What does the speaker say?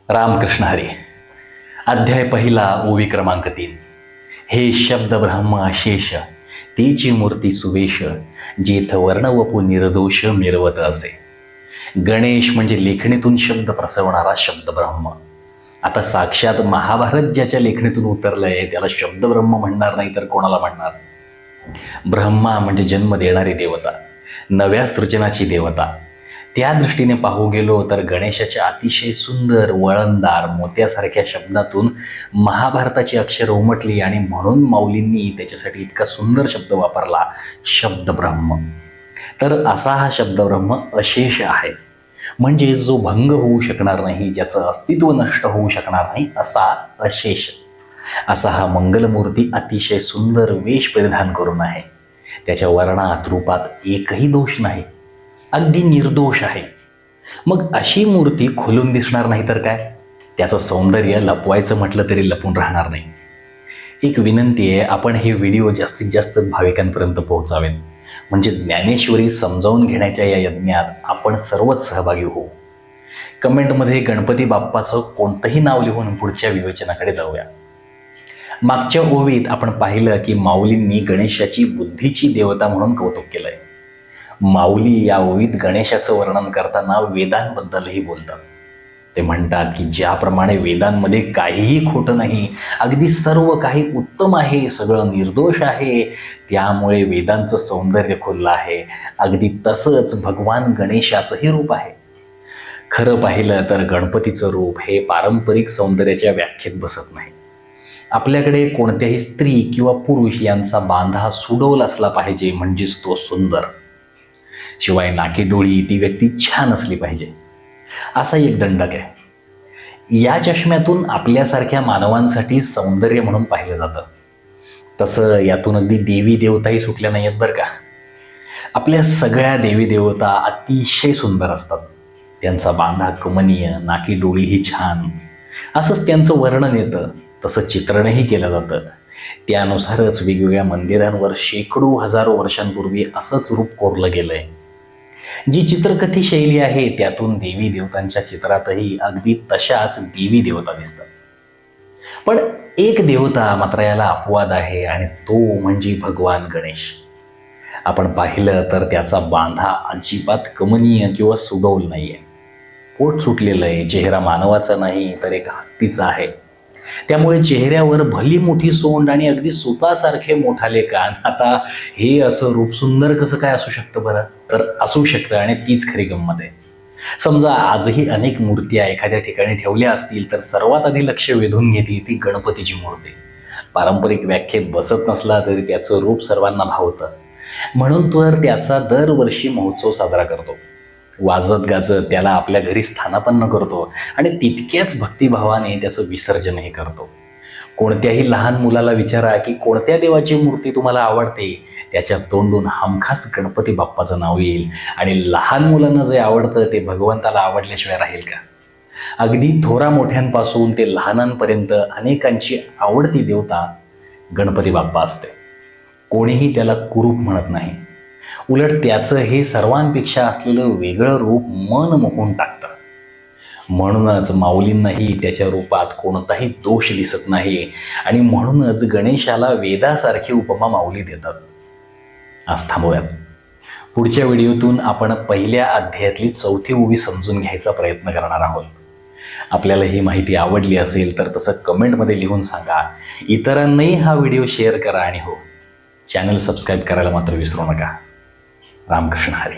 रामकृष्ण हरी. अध्याय पहिला, ओवी क्रमांक 3. हे शब्द ब्रह्म अशेष, तीची मूर्ती सुवेश, जेथ वर्णवपू निर्दोष मिरवत असे. गणेश म्हणजे लेखणीतून शब्द प्रसवणारा शब्द ब्रह्म. आता साक्षात महाभारत ज्याच्या लेखणीतून उतरलंय त्याला शब्द ब्रह्म म्हणणार नाही तर कोणाला म्हणणार? ब्रह्मा म्हणजे जन्म देणारी देवता, नव्या सृजनाची देवता. त्या दृष्टीने पाहू गेलो तर गणेशाच्या अतिशय सुंदर वळणदार मोत्यासारख्या शब्दातून महाभारताची अक्षर उमटली आणि म्हणून माऊलींनी त्याच्यासाठी इतका सुंदर शब्द वापरला, शब्द ब्रह्म. तर असा हा शब्द ब्रह्म अशेष आहे, म्हणजे जो भंग होऊ शकणार नाही, ज्याचं अस्तित्व नष्ट होऊ शकणार नाही, असा अशेष. असा हा मंगलमूर्ती अतिशय सुंदर वेश परिधान करून आहे. त्याच्या वर्णात रूपात एकही दोष नाही, अगदी निर्दोष आहे. मग अशी मूर्ती खुलून दिसणार नाही तर काय? त्याचं सौंदर्य लपवायचं म्हटलं तरी लपून राहणार नाही. एक विनंती आहे, आपण हे व्हिडिओ जास्तीत जास्त भाविकांपर्यंत पोहोचावेत, म्हणजे ज्ञानेश्वरी समजावून घेण्याच्या या यज्ञात आपण सर्वच सहभागी होऊ. कमेंटमध्ये गणपती बाप्पाचं कोणतंही नाव लिहून पुढच्या विवेचनाकडे जाऊया. मागच्या ओवीत आपण पाहिलं की माऊलींनी गणेशाची बुद्धीची देवता म्हणून कौतुक केलंय. माऊली या ओवीत गणेशाचं वर्णन करताना वेदांबद्दलही बोलतात. ते म्हणतात की ज्याप्रमाणे वेदांमध्ये काहीही खोटं नाही, अगदी सर्व काही उत्तम आहे, सगळं निर्दोष आहे, त्यामुळे वेदांचं सौंदर्य खुललं आहे, अगदी तसंच भगवान गणेशाचंही रूप आहे. खरं पाहिलं तर गणपतीचं रूप हे पारंपरिक सौंदर्याच्या व्याख्येत बसत नाही. आपल्याकडे कोणत्याही स्त्री किंवा पुरुष यांचा बांधा सुडौल असला पाहिजे, म्हणजेच तो सुंदर. शिवाय नाकी डोळी ती व्यक्ती छान असली पाहिजे, असा एक दंडक आहे. या चष्म्यातून आपल्यासारख्या मानवांसाठी सौंदर्य म्हणून पाहिलं जातं. तसं यातून अगदी देवी देवताही सुटल्या नाही आहेत बरं का. आपल्या सगळ्या देवी देवता अतिशय सुंदर असतात. त्यांचा बांधा कमनीय, नाकी डोळी ही छान, असंच त्यांचं वर्णन येतं, तसं चित्रणही केलं जातं. त्यानुसारच वेगवेगळ्या मंदिरांवर शेकडो हजारो वर्षांपूर्वी असंच रूप कोरलं गेलंय. जी चित्रकथी शैली आहे त्यातून देवी देवतांच्या चित्रातही अगदी तशाच देवी देवता दिसतात. पण एक देवता मात्र याला अपवाद आहे, आणि तो म्हणजे भगवान गणेश. आपण पाहिलं तर त्याचा बांधा अजिबात कमनीय किंवा सुडौल नाहीये. पोट सुटलेलं आहे, चेहरा मानवाचा नाही तर एक हत्तीचा आहे. त्यामुळे चेहऱ्यावर भली मोठी सोंड आणि अगदी सुतासारखे मोठाले कान. आता हे असं रूप सुंदर कसं काय असू शकतं बरं? तर असू शकतं, आणि तीच खरी गंमत आहे. समजा आजही अनेक मूर्त्या एखाद्या ठिकाणी ठेवल्या असतील तर सर्वात आधी लक्ष वेधून घेते ती गणपतीची मूर्ती. पारंपरिक व्याख्येत बसत नसला तरी त्याचं रूप सर्वांना भावतं, म्हणून तर त्याचा दरवर्षी महोत्सव साजरा करतो. वाजत गाजत त्याला आपल्या घरी स्थानापन्न करतो आणि तितक्याच भक्तिभावाने त्याचं विसर्जनही करतो. कोणत्याही लहान मुलाला विचारा की कोणत्या देवाची मूर्ती तुम्हाला आवडते, त्याच्या तोंडून हमखास गणपती बाप्पाचं नाव येईल. आणि लहान मुलांना जे आवडतं ते भगवंताला आवडल्याशिवाय राहील का? अगदी थोरा मोठ्यांपासून ते लहानांपर्यंत अनेकांची आवडती देवता गणपती बाप्पा असते. कोणीही त्याला कुरूप म्हणत नाही. उलट त्याचं हे सर्वांपेक्षा असलेलं वेगळं रूप मन मोहून टाकतं. म्हणूनच माऊलींनाही त्याच्या रूपात कोणताही दोष दिसत नाही, आणि म्हणूनच गणेशाला वेदासारखी उपमा माऊली देतात. आज थांबूयात. पुढच्या व्हिडिओतून आपण पहिल्या अध्यायातली 4थी ओवी समजून घ्यायचा प्रयत्न करणार आहोत. आपल्याला ही माहिती आवडली असेल तर तसं कमेंटमध्ये लिहून सांगा. इतरांनाही हा व्हिडिओ शेअर करा, आणि हो, चॅनल सबस्क्राईब करायला मात्र विसरू नका. रामकृष्ण हरी.